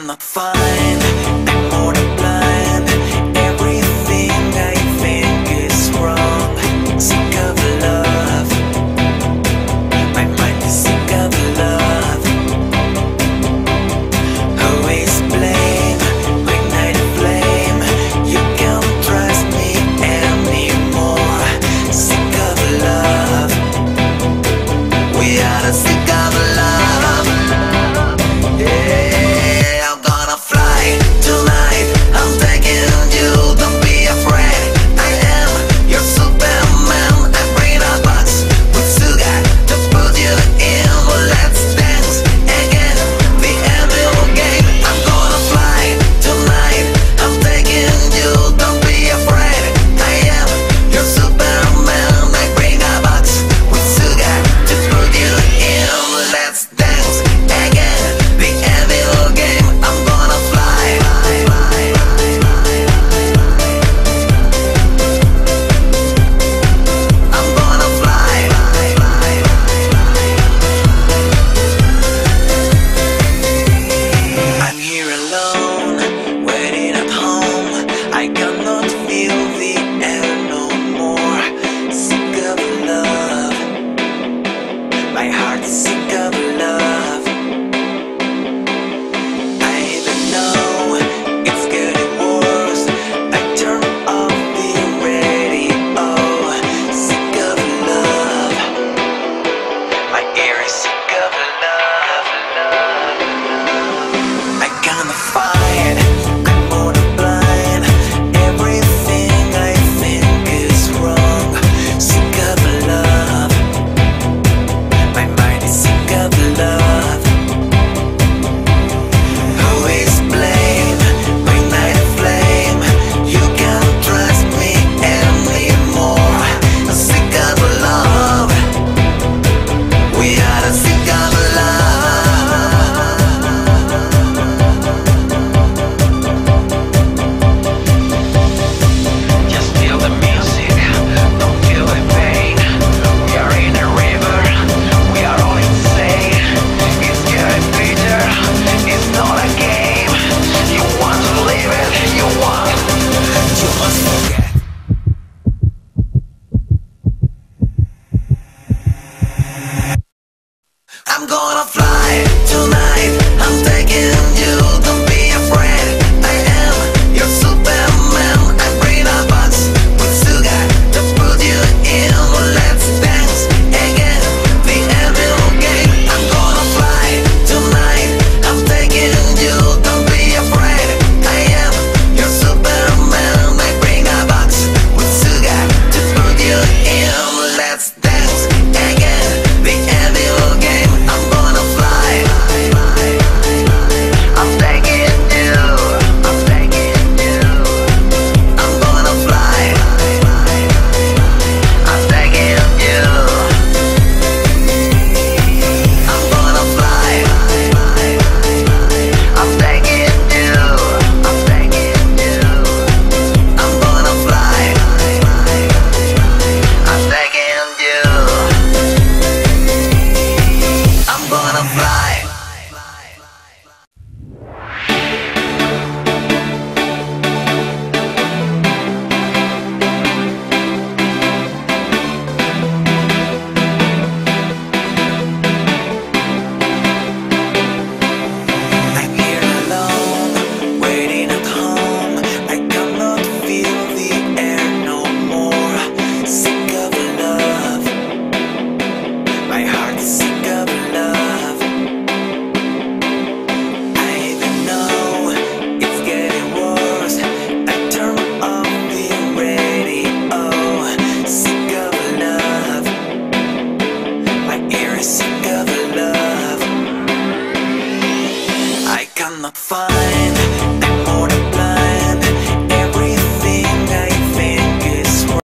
cannot find, I'm more than blind. Everything I think is wrong. Sick of love, my mind is sick of love. Who is blame? Ignite a flame. You can't trust me anymore. Sick of love, we are sick of love. Yeah, I'm gonna fly tonight. I'm taking you, don't be afraid. I am your Superman. I bring a box with sugar to put you in. Let's dance again, the evil game. I'm gonna fly tonight. I'm taking you, don't be afraid. I am your Superman. I bring a box with sugar to put you in. Let's dance again, the evil game. I'm gonna fly. I'm gonna fly. I'm here alone, waiting at home. I cannot feel the air no more. Sick of love, my heart is sick of love. I even know it's getting worse. I turn off the radio. Sick of love, my ear is sick of love. I cannot fight, I'm more than blind. Everything I think is wrong. Sick of love, my mind is sick of love. Who is blame? Ignite a flame. You can't trust me anymore. Sick of love, we are sick of love. Just feel the music, don't feel the pain. We are in a river, we are all insane. It's getting bitter, it's not a game. You want to live it, you must forget. I'm gonna fly tonight. I'm taking you, don't be afraid. I am your Superman. I bring a box with sugar to put you in. Let's dance again, the evil game. I'm gonna fly tonight. I'm taking you, don't be afraid. I am your Superman. I bring a box with sugar to put you in. Let's dance again, the evil game. I'm gonna fly. I'm taking you. I'm taking you. I'm gonna fly. I'm taking you. I'm gonna fly. I'm taking you. I'm taking you. I'm gonna fly. I'm taking you. I'm gonna fly. I'm here alone, waiting at home. I cannot feel the air no more. Sick of love, my heart is sick of love. I even know it's getting worse. I turn off the radio. Sick of love, my ear is sick of love. I cannot find, I'm